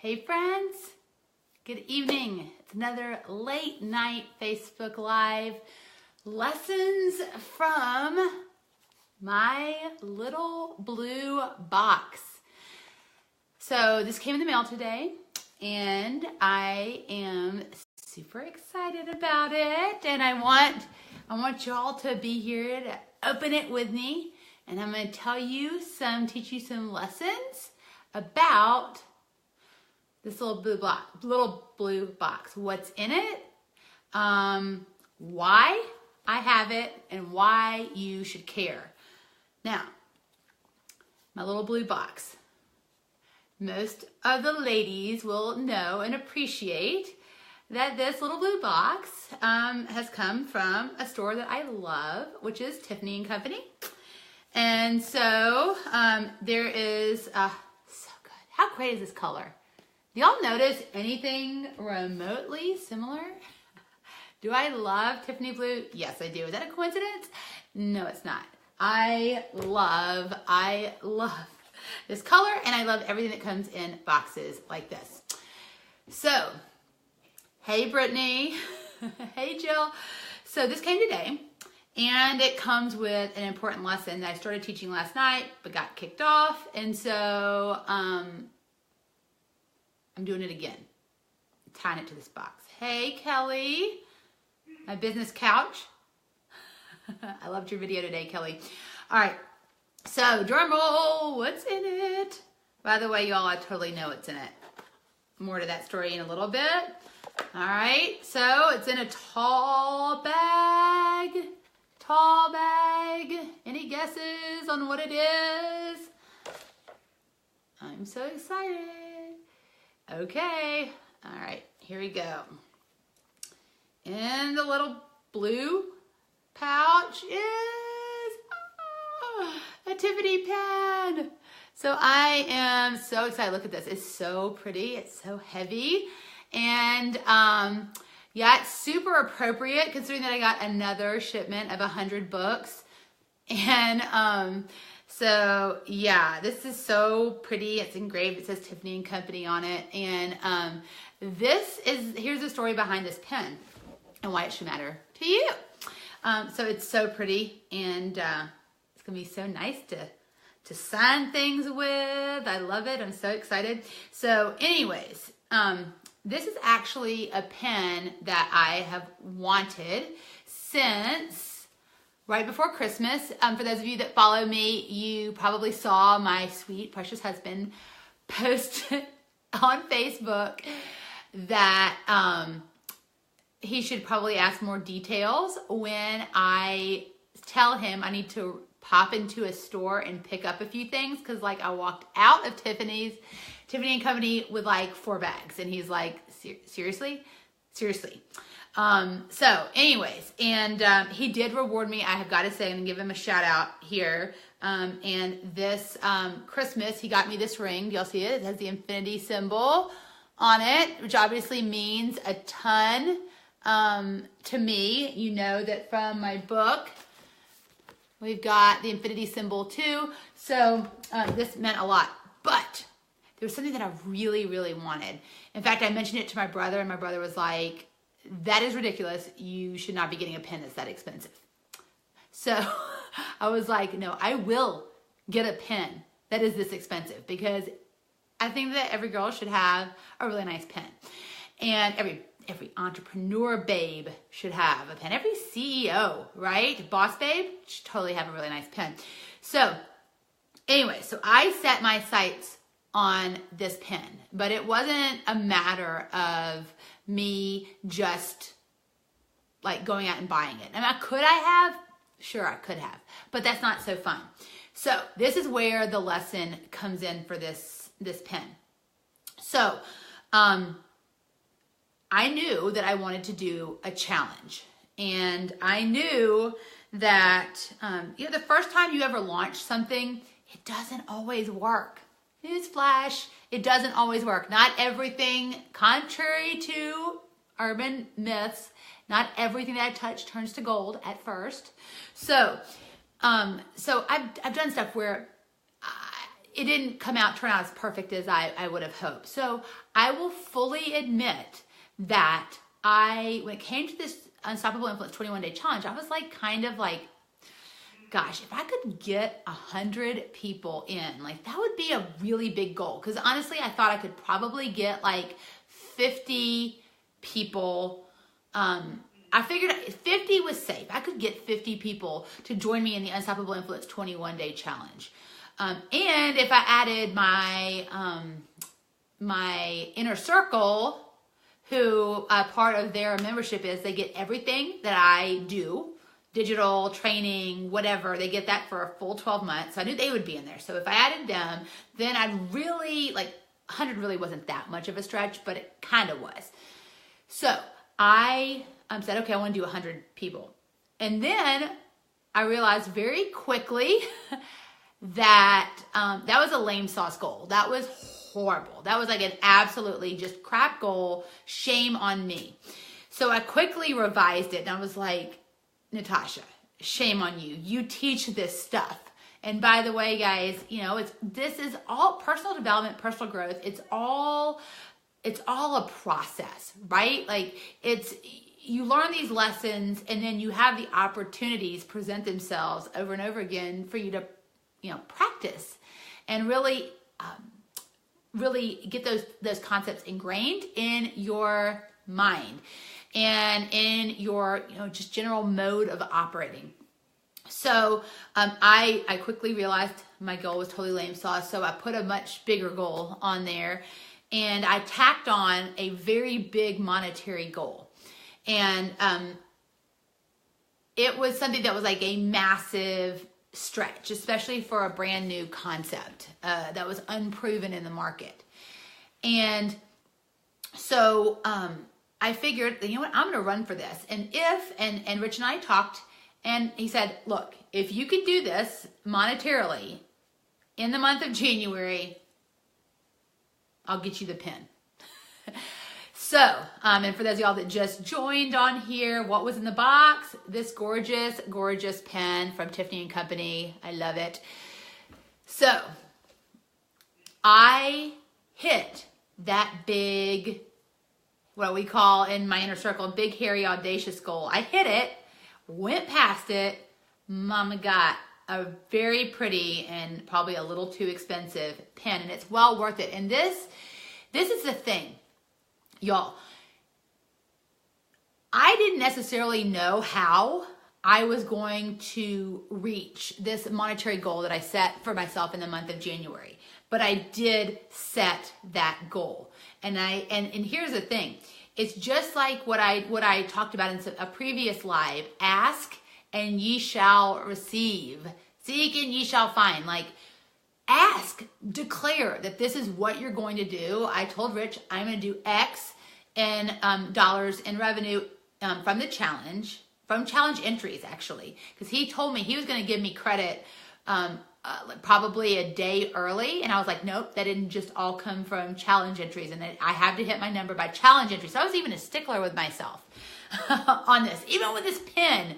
Hey friends, good evening. It's another late night Facebook Live lessons from my little blue box. So this came in the mail today and I am super excited about it, and I want y'all to be here to open it with me, and I'm going to teach you some lessons about this little blue box, what's in it, why I have it, and why you should care. Now, my little blue box. Most of the ladies will know and appreciate that this little blue box has come from a store that I love, which is Tiffany & Company. And so there is, so good. How great is this color? Do y'all notice anything remotely similar? Do I love Tiffany blue? Yes, I do. Is that a coincidence? No, it's not. I love this color, and I love everything that comes in boxes like this. So, hey Brittany, hey Jill. So this came today, and it comes with an important lesson that I started teaching last night, but got kicked off, and so I'm doing it again, tying it to this box. Hey, Kelly, my business couch. I loved your video today, Kelly. All right, so drum roll, what's in it? By the way, y'all, I totally know what's in it. More to that story in a little bit. All right, so it's in a tall bag. Tall bag. Any guesses on what it is? I'm so excited. Okay, all right, here we go. In the little blue pouch is a Tiffany pen. So I am so excited. Look at this. It's so pretty. It's so heavy. And yeah, it's super appropriate considering that I got another shipment of 100 books. And so yeah, this is so pretty. It's engraved. It says Tiffany & Company on it. And here's the story behind this pen and why it should matter to you. So it's so pretty, and it's gonna be so nice to sign things with. I love it. I'm so excited. So anyways, this is actually a pen that I have wanted since right before Christmas. For those of you that follow me, you probably saw my sweet, precious husband post on Facebook that he should probably ask more details when I tell him I need to pop into a store and pick up a few things, because like I walked out of Tiffany & Company with like 4 bags, and he's like, seriously? So anyways, and he did reward me. I have got to say, I'm gonna give him a shout out here. And this Christmas, he got me this ring. Do y'all see it? It has the infinity symbol on it, which obviously means a ton to me. You know that from my book, we've got the infinity symbol too. So this meant a lot, but there was something that I really, really wanted. In fact, I mentioned it to my brother, and my brother was like, that is ridiculous. You should not be getting a pen that's that expensive. So I was like, no, I will get a pen that is this expensive, because I think that every girl should have a really nice pen. And every entrepreneur babe should have a pen. Every CEO, right? Boss babe should totally have a really nice pen. So anyway, so I set my sights on this pen, but it wasn't a matter of me just like going out and buying it. And could I have? Sure, I could have, but that's not so fun. So this is where the lesson comes in for this pen. So I knew that I wanted to do a challenge, and I knew that the first time you ever launch something, it doesn't always work. Newsflash, it doesn't always work. Not everything, contrary to urban myths, not everything that I touch turns to gold at first. So I've done stuff where it didn't turn out as perfect as I would have hoped. So I will fully admit that when it came to this Unstoppable Influence 21-day challenge, I was like, kind of like, gosh, if I could get 100 people in, like that would be a really big goal. Because honestly, I thought I could probably get like 50 people. I figured 50 was safe. I could get 50 people to join me in the Unstoppable Influence 21-day challenge. And if I added my inner circle, who part of their membership is they get everything that I do, digital training, whatever, they get that for a full 12 months. So I knew they would be in there. So if I added them, then I'd really, like 100 really wasn't that much of a stretch, but it kind of was. So I said, okay, I want to do 100 people. And then I realized very quickly that that was a lame sauce goal. That was horrible. That was like an absolutely just crap goal. Shame on me. So I quickly revised it and I was like, Natasha, shame on you. You teach this stuff. And by the way, guys, this is all personal development, personal growth. It's all a process, right? Like you learn these lessons and then you have the opportunities present themselves over and over again for you to, practice and really get those concepts ingrained in your mind and in your, just general mode of operating. So I quickly realized my goal was totally lame sauce. So I put a much bigger goal on there and I tacked on a very big monetary goal. And it was something that was like a massive stretch, especially for a brand new concept that was unproven in the market. And so I figured, I'm going to run for this. And Rich and I talked, and he said, look, if you can do this monetarily in the month of January, I'll get you the pin. So, and for those of y'all that just joined on here, what was in the box? This gorgeous, gorgeous pen from Tiffany & Company. I love it. So, I hit that big, what we call in my inner circle, big, hairy, audacious goal. I hit it, went past it. Mama got a very pretty and probably a little too expensive pen, and it's well worth it. And this is the thing. Y'all, I didn't necessarily know how I was going to reach this monetary goal that I set for myself in the month of January, but I did set that goal. And here's the thing. It's just like what I talked about in a previous live. Ask and ye shall receive. Seek and ye shall find. Like, ask, declare that this is what you're going to do. I told Rich I'm going to do X in dollars in revenue from the challenge, from challenge entries actually, because he told me he was going to give me credit probably a day early, and I was like, nope, that didn't just all come from challenge entries, and I have to hit my number by challenge entries. So I was even a stickler with myself on this, even with this pin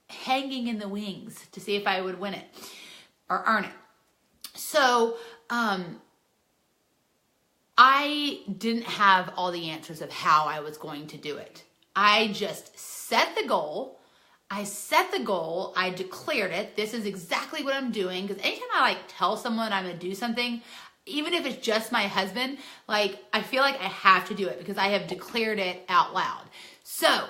hanging in the wings to see if I would win it or earn it. So I didn't have all the answers of how I was going to do it. I just set the goal. I declared it. This is exactly what I'm doing. Because anytime I tell someone I'm going to do something, even if it's just my husband, I feel like I have to do it because I have declared it out loud. So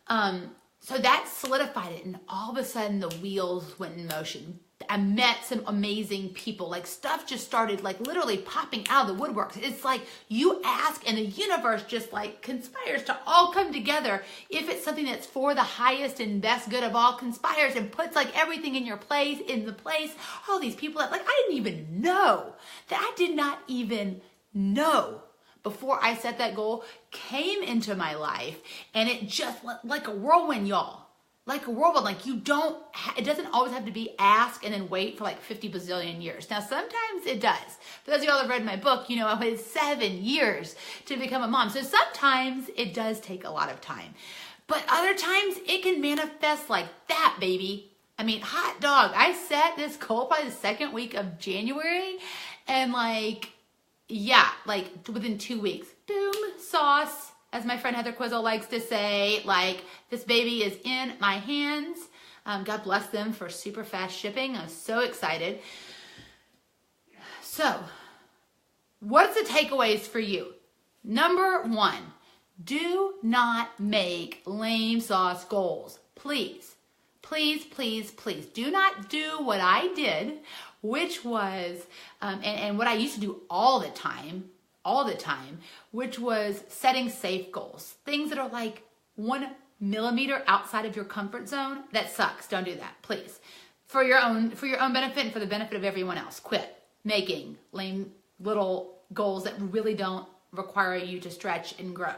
that solidified it, and all of a sudden the wheels went in motion. I met some amazing people. Stuff just started literally popping out of the woodworks. It's like you ask and the universe just conspires to all come together. If it's something that's for the highest and best good of all, conspires and puts everything in the place. All these people that I didn't even know, that I did not even know before I set that goal, came into my life, and it just like a whirlwind, y'all. Like a whirlwind, it doesn't always have to be ask and then wait for 50 bazillion years. Now, sometimes it does. For those of y'all that have read my book, I waited 7 years to become a mom. So sometimes it does take a lot of time. But other times it can manifest like that, baby. I mean, hot dog. I set this goal probably the second week of January, and like, yeah, like within 2 weeks, boom, sauce, as my friend Heather Quizzle likes to say, like, this baby is in my hands. God bless them for super fast shipping. I'm so excited. So, what's the takeaways for you? Number one, do not make lame sauce goals. Please, please, please, please. Do not do what I did, which was, and what I used to do all the time, which was setting safe goals. Things that are like 1 millimeter outside of your comfort zone. That sucks. Don't do that, please. For your own benefit and for the benefit of everyone else. Quit making lame little goals that really don't require you to stretch and grow.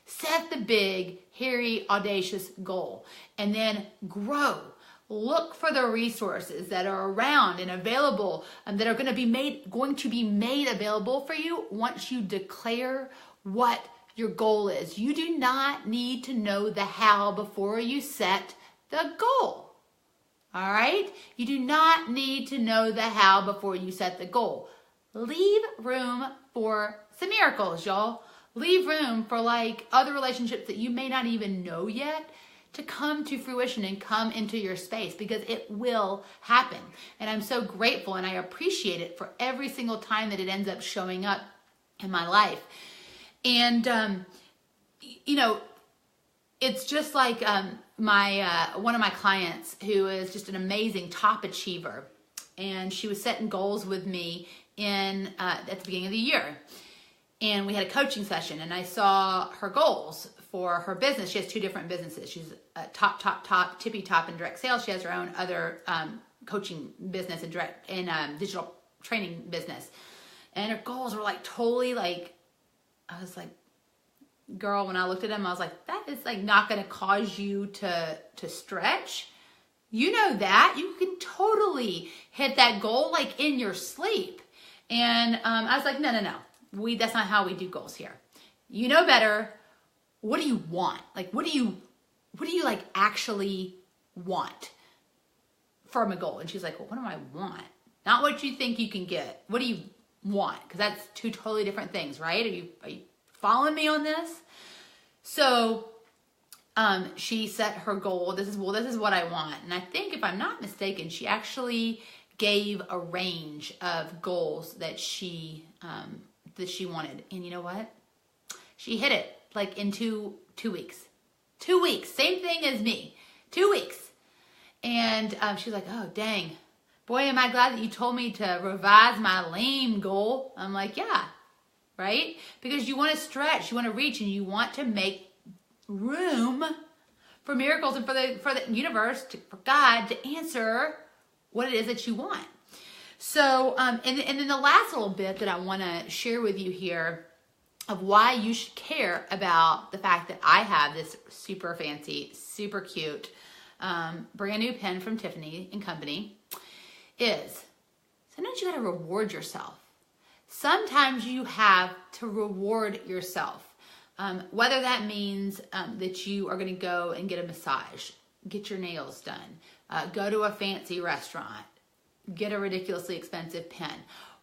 Set the big, hairy, audacious goal and then grow. Look for the resources that are around and available that are going to be made available for you once you declare what your goal is. You do not need to know the how before you set the goal. All right? You do not need to know the how before you set the goal. Leave room for some miracles, y'all. Leave room for like other relationships that you may not even know yet to come to fruition and come into your space, because it will happen. And I'm so grateful and I appreciate it for every single time that it ends up showing up in my life. And, you know, it's just like one of my clients who is just an amazing top achiever. And she was setting goals with me at the beginning of the year. And we had a coaching session and I saw her goals for her business. She has 2 different businesses. She's a top, tippy top in direct sales. She has her own other coaching business and digital training business. And her goals were like totally like, I was like, girl, when I looked at them, I was like, that is like not going to cause you to stretch. You know that. You can totally hit that goal like in your sleep. And I was like, no. That's not how we do goals here. You know better. What do you want? Like, what do you like actually want from a goal? And she's like, well, what do I want? Not what you think you can get. What do you want? Because that's 2 totally different things, right? Are you following me on this? So she set her goal. This is what I want. And I think, if I'm not mistaken, she actually gave a range of goals that she wanted. And you know what? She hit it like in two weeks. 2 weeks. Same thing as me. 2 weeks. And she's like, oh, dang. Boy, am I glad that you told me to revise my lame goal. I'm like, yeah, right? Because you want to stretch, you want to reach, and you want to make room for miracles and for the universe, for God to answer what it is that you want. So, and then the last little bit that I want to share with you here of why you should care about the fact that I have this super fancy, super cute, brand new pen from Tiffany & Company is sometimes you got to reward yourself. Sometimes you have to reward yourself. Whether that means that you are going to go and get a massage, get your nails done, go to a fancy restaurant, get a ridiculously expensive pen.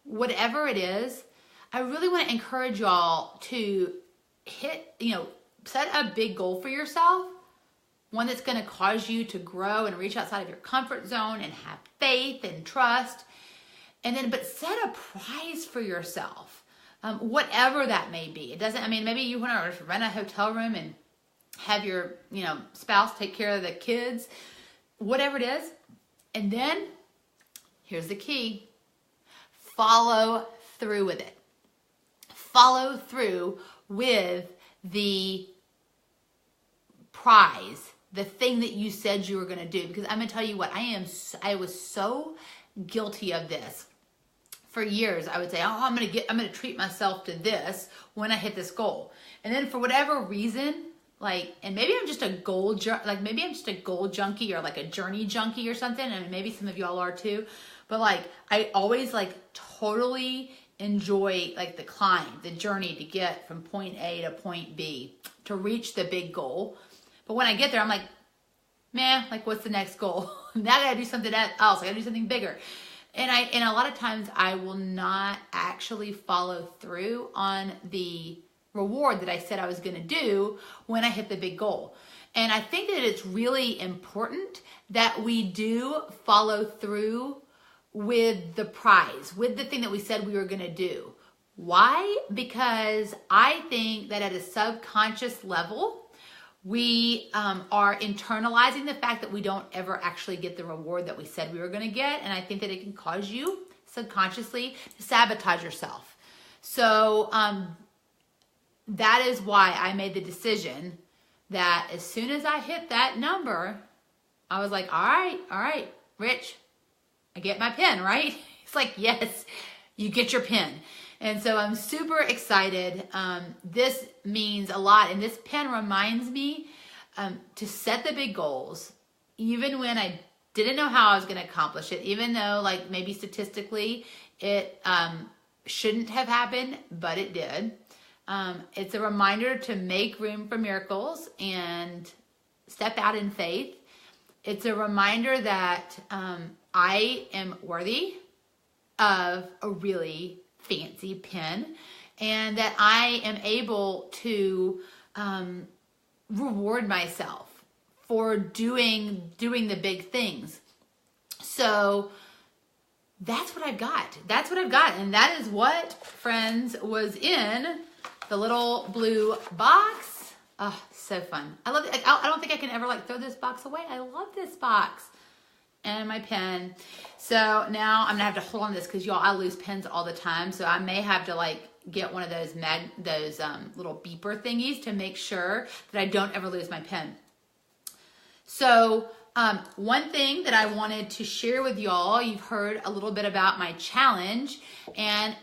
Whatever it is, I really want to encourage y'all to set a big goal for yourself, one that's going to cause you to grow and reach outside of your comfort zone and have faith and trust. But set a prize for yourself, whatever that may be. Maybe you want to rent a hotel room and have your, spouse take care of the kids, whatever it is. And then here's the key. Follow through with it. Follow through with the prize, the thing that you said you were going to do. Because I'm going to tell you what, I was so guilty of this. For years, I would say, oh, I'm going to treat myself to this when I hit this goal. And then for whatever reason, and maybe I'm just a goal junkie or like a journey junkie or something. And maybe some of y'all are too. But I always totally enjoy the climb, the journey to get from point A to point B to reach the big goal. But when I get there, I'm like, meh, like what's the next goal? Now I gotta do something else. I gotta do something bigger. And a lot of times I will not actually follow through on the reward that I said I was gonna do when I hit the big goal. And I think that it's really important that we do follow through with the prize, with the thing that we said we were gonna do. Why? Because I think that at a subconscious level, we are internalizing the fact that we don't ever actually get the reward that we said we were going to get. And I think that it can cause you subconsciously to sabotage yourself. So that is why I made the decision that as soon as I hit that number, I was like, all right, Rich, I get my pen, right? It's like, yes, you get your pen. And so I'm super excited. This means a lot. And this pen reminds me to set the big goals, even when I didn't know how I was going to accomplish it, even though like maybe statistically it shouldn't have happened, but it did. It's a reminder to make room for miracles and step out in faith. It's a reminder that I am worthy of a really fancy pen, and that I am able to reward myself for doing the big things. So that's what I've got. That's what I've got. And that is what, friends, was in the little blue box. Oh, so fun. I love it. I don't think I can ever like throw this box away. I love this box. And my pen. So now I'm gonna have to hold on to this because y'all, I lose pens all the time. So I may have to like get one of those little beeper thingies to make sure that I don't ever lose my pen. So one thing that I wanted to share with y'all, you've heard a little bit about my challenge, and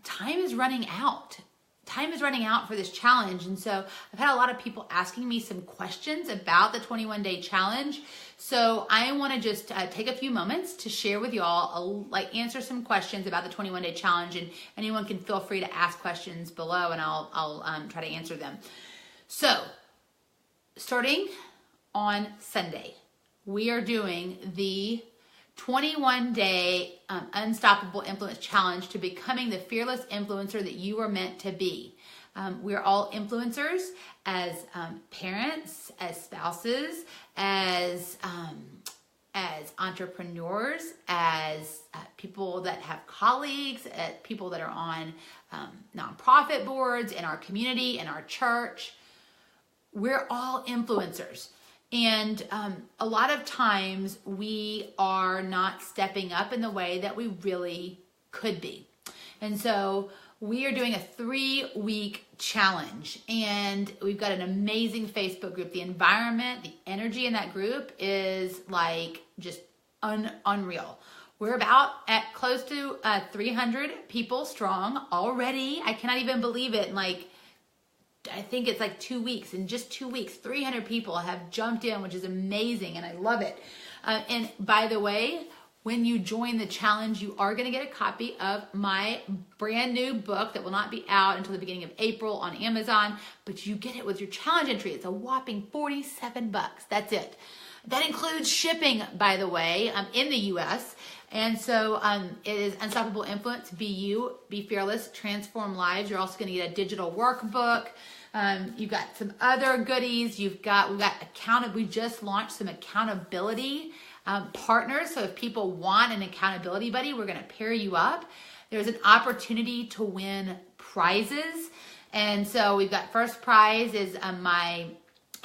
time is running out. Time is running out for this challenge. And so I've had a lot of people asking me some questions about the 21-day challenge. So I want to just take a few moments to share with y'all, answer some questions about the 21-day challenge, and anyone can feel free to ask questions below and I'll try to answer them. So starting on Sunday, we are doing the 21-day Unstoppable Influence Challenge to becoming the fearless influencer that you are meant to be. We're all influencers as parents, as spouses, as entrepreneurs, as people that have colleagues, people that are on nonprofit boards, in our community, in our church. We're all influencers. And a lot of times we are not stepping up in the way that we really could be. And so we are doing a 3-week challenge, and we've got an amazing Facebook group. The environment, the energy in that group is like just unreal. We're about at close to 300 people strong already. I cannot even believe it. I think it's like 2 weeks. In just 2 weeks, 300 people have jumped in, which is amazing, and I love it. And by the way, when you join the challenge, you are going to get a copy of my brand new book that will not be out until the beginning of April on Amazon, but you get it with your challenge entry. It's a whopping $47. That's it. That includes shipping, by the way, in the U.S. And so it is Unstoppable Influence, Be You, Be Fearless, Transform Lives. You're also going to get a digital workbook. You've got some other goodies. We just launched some accountability partners. So if people want an accountability buddy, we're going to pair you up. There's an opportunity to win prizes. And so we've got first prize is my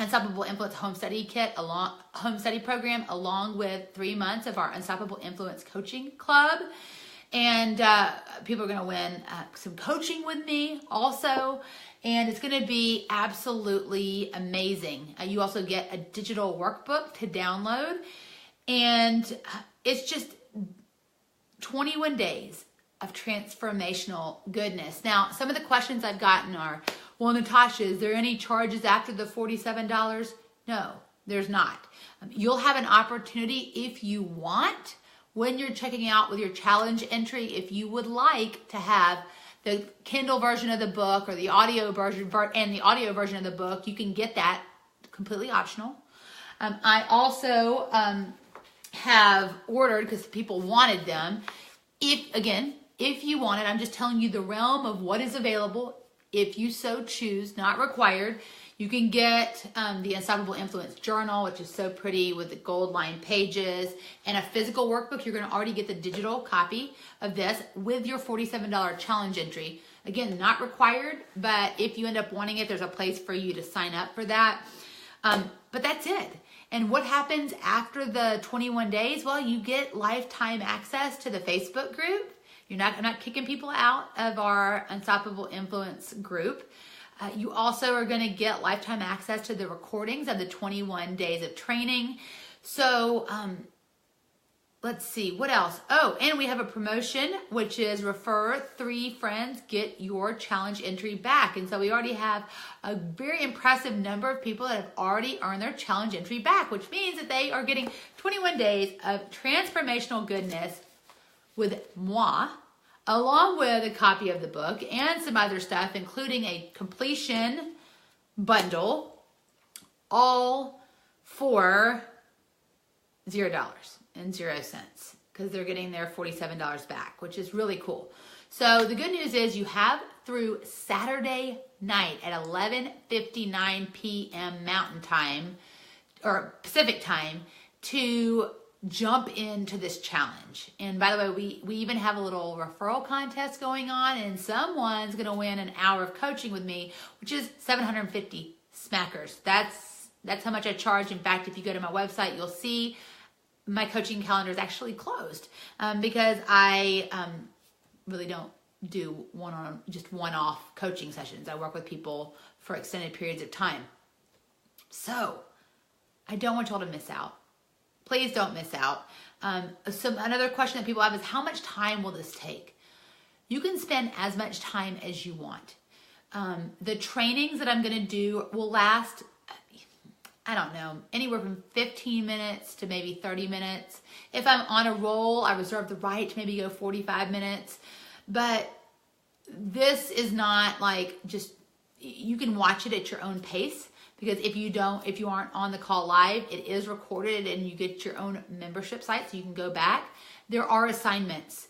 Unstoppable Influence home study program, along with 3 months of our Unstoppable Influence coaching club. And people are going to win some coaching with me also. And it's going to be absolutely amazing. You also get a digital workbook to download. And it's just 21 days of transformational goodness. Now, some of the questions I've gotten are, well, Natasha, is there any charges after the $47? No, there's not. You'll have an opportunity if you want, when you're checking out with your challenge entry, if you would like to have the Kindle version of the book or the audio version of the book, you can get that completely optional. I also have ordered, because people wanted them. If you want it, I'm just telling you the realm of what is available. If you so choose, not required, you can get the Unstoppable Influence Journal, which is so pretty with the gold lined pages, and a physical workbook. You're going to already get the digital copy of this with your $47 challenge entry. Again, not required, but if you end up wanting it, there's a place for you to sign up for that. But that's it. And what happens after the 21 days? Well, you get lifetime access to the Facebook group. I'm not kicking people out of our Unstoppable Influence group. You also are going to get lifetime access to the recordings of the 21 days of training. So let's see, what else? Oh, and we have a promotion, which is refer 3 friends, get your challenge entry back. And so we already have a very impressive number of people that have already earned their challenge entry back, which means that they are getting 21 days of transformational goodness with moi, along with a copy of the book and some other stuff, including a completion bundle, all for $0.00, because they're getting their $47 back, which is really cool. So the good news is you have through Saturday night at 11:59 p.m. Mountain Time or Pacific Time to jump into this challenge. And by the way, we even have a little referral contest going on, and someone's going to win an hour of coaching with me, which is 750 smackers. That's how much I charge. In fact, if you go to my website, you'll see my coaching calendar is actually closed because I really don't do one-off coaching sessions. I work with people for extended periods of time. So I don't want y'all to miss out. Please don't miss out. Another question that people have is, how much time will this take? You can spend as much time as you want. The trainings that I'm going to do will last, I don't know, anywhere from 15 minutes to maybe 30 minutes. If I'm on a roll, I reserve the right to maybe go 45 minutes. But this is not like just, you can watch it at your own pace. Because if you aren't on the call live, it is recorded and you get your own membership site so you can go back. There are assignments.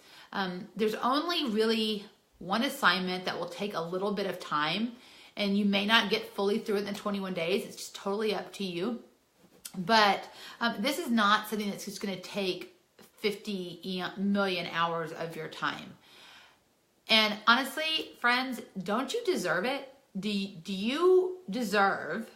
There's only really one assignment that will take a little bit of time, and you may not get fully through it in 21 days. It's just totally up to you. But this is not something that's just going to take 50 million hours of your time. And honestly, friends, don't you deserve it? Do you deserve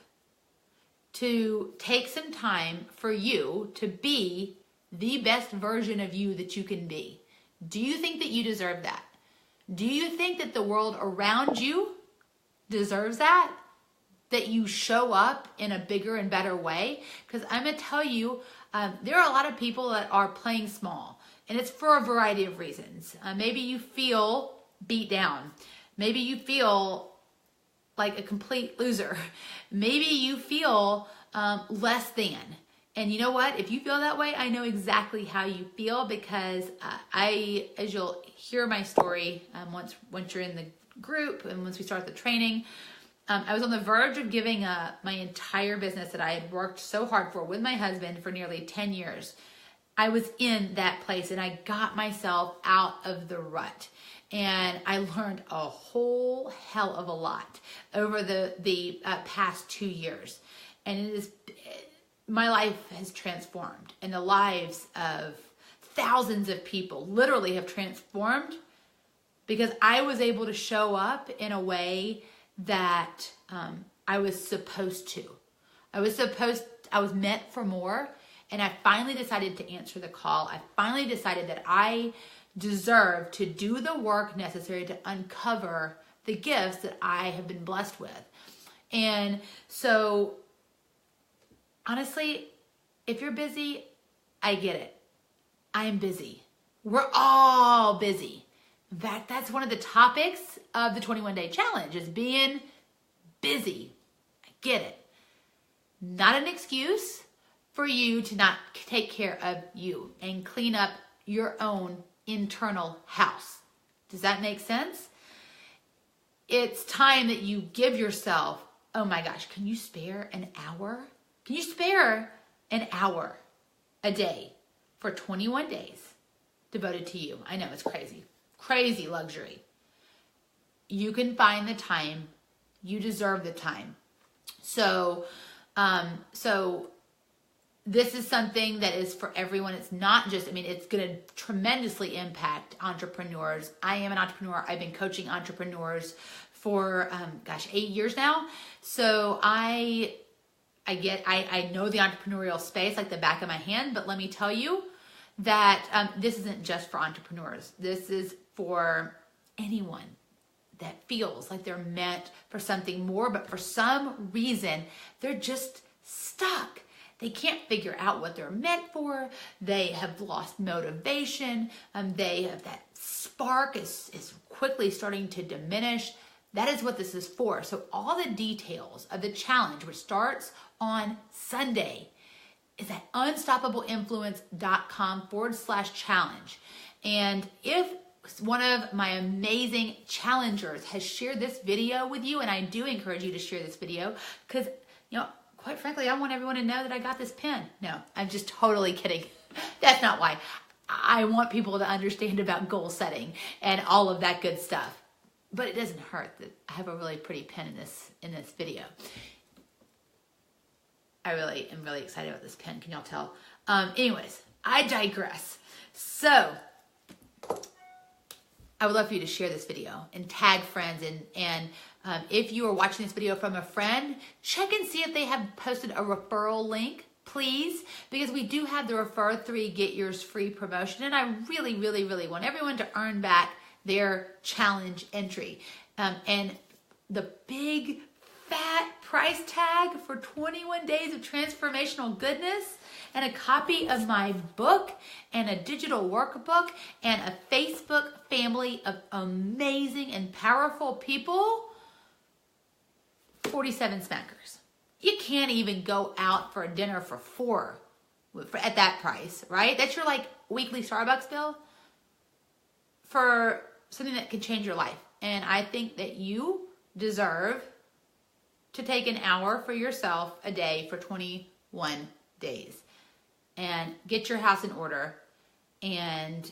to take some time for you to be the best version of you that you can be? Do you think that you deserve that? Do you think that the world around you deserves that? That you show up in a bigger and better way? Because I'm going to tell you, there are a lot of people that are playing small, and it's for a variety of reasons. Maybe you feel beat down. Maybe you feel like a complete loser. Maybe you feel less than. And you know what? If you feel that way, I know exactly how you feel, because as you'll hear my story once you're in the group and once we start the training, I was on the verge of giving my entire business that I had worked so hard for with my husband for nearly 10 years. I was in that place, and I got myself out of the rut. And I learned a whole hell of a lot over the past 2 years. And my life has transformed, and the lives of thousands of people literally have transformed because I was able to show up in a way that I was supposed to. I was meant for more, and I finally decided to answer the call. I finally decided that I deserve to do the work necessary to uncover the gifts that I have been blessed with. And so, honestly, if you're busy, I get it. I am busy. We're all busy. In fact, that's one of the topics of the 21-day challenge, is being busy. I get it. Not an excuse for you to not take care of you and clean up your own internal house. Does that make sense? It's time that you give yourself, oh my gosh, can you spare an hour? Can you spare an hour a day for 21 days devoted to you. I know, it's crazy. Crazy luxury. You can find the time. You deserve the time. So this is something that is for everyone. It's not just, it's going to tremendously impact entrepreneurs. I am an entrepreneur. I've been coaching entrepreneurs for, 8 years now. So I know the entrepreneurial space like the back of my hand, but let me tell you that this isn't just for entrepreneurs. This is for anyone that feels like they're meant for something more, but for some reason, they're just stuck. They can't figure out what they're meant for. They have lost motivation. They have that spark is quickly starting to diminish. That is what this is for. So all the details of the challenge, which starts on Sunday, is at unstoppableinfluence.com/challenge. And if one of my amazing challengers has shared this video with you, and I do encourage you to share this video because, quite frankly, I want everyone to know that I got this pen. No, I'm just totally kidding. That's not why. I want people to understand about goal setting and all of that good stuff. But it doesn't hurt that I have a really pretty pen in this video. I really am really excited about this pen. Can y'all tell? Anyways, I digress. So I would love for you to share this video and tag friends. And if you are watching this video from a friend, check and see if they have posted a referral link, please, because we do have the Refer 3 Get Yours Free promotion. And I really, really, really want everyone to earn back their challenge entry. And the big fat price tag for 21 days of transformational goodness and a copy of my book and a digital workbook and a Facebook family of amazing and powerful people, 47 smackers. You can't even go out for a dinner for 4 at that price, right? That's your weekly Starbucks bill for something that can change your life. And I think that you deserve to take an hour for yourself a day for 21 days and get your house in order and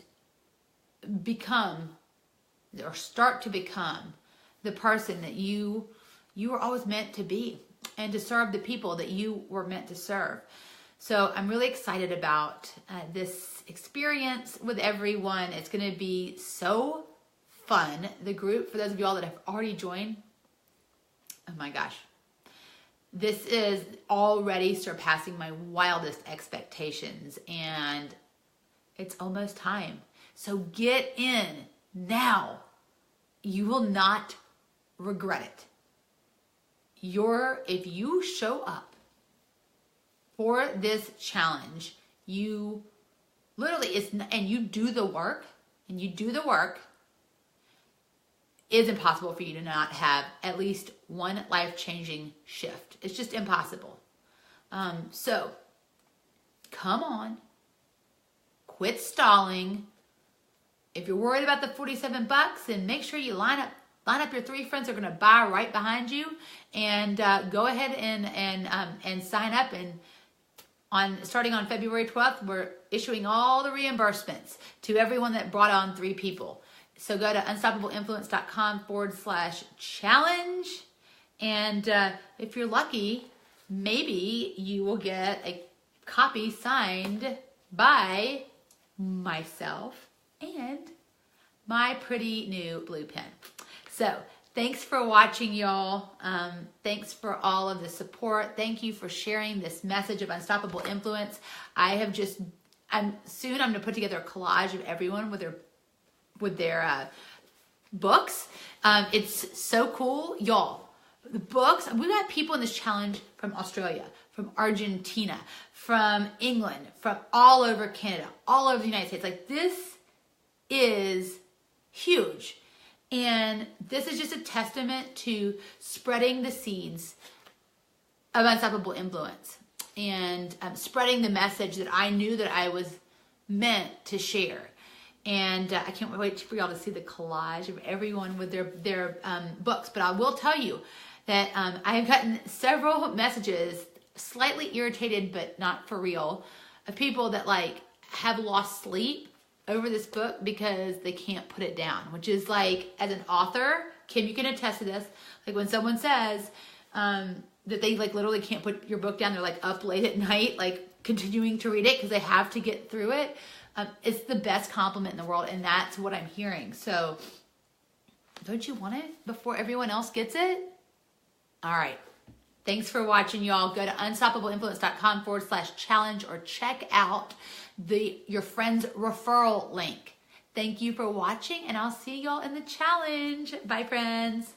start to become the person that you were always meant to be and to serve the people that you were meant to serve. So I'm really excited about this experience with everyone. It's going to be so fun. The group, for those of y'all that have already joined, oh my gosh, this is already surpassing my wildest expectations, and it's almost time. So get in now. You will not regret it. If you show up for this challenge, you literally, and you do the work, it's impossible for you to not have at least one life-changing shift. It's just impossible. So come on, quit stalling. If you're worried about the $47, then make sure you line up your 3 friends who are going to buy right behind you, and go ahead and sign up. And starting on February 12th, we're issuing all the reimbursements to everyone that brought on 3 people. So go to unstoppableinfluence.com/challenge. And if you're lucky, maybe you will get a copy signed by myself and my pretty new blue pen. So thanks for watching, y'all. Thanks for all of the support. Thank you for sharing this message of unstoppable influence. I'm going to put together a collage of everyone with their books. It's so cool, y'all. The books, we got people in this challenge from Australia, from Argentina, from England, from all over Canada, all over the United States. This is huge. And this is just a testament to spreading the seeds of unstoppable influence and spreading the message that I knew that I was meant to share. And I can't wait for y'all to see the collage of everyone with their books. But I will tell you that I have gotten several messages slightly irritated, but not for real, of people that like have lost sleep over this book because they can't put it down, which is like, as an author, Kim, you can attest to this. Like when someone says that they like literally can't put your book down, they're like up late at night, like continuing to read it because they have to get through it. It's the best compliment in the world, and that's what I'm hearing. So don't you want it before everyone else gets it? All right. Thanks for watching, y'all. Go to unstoppableinfluence.com/challenge or check out your friend's referral link. Thank you for watching, and I'll see y'all in the challenge. Bye, friends.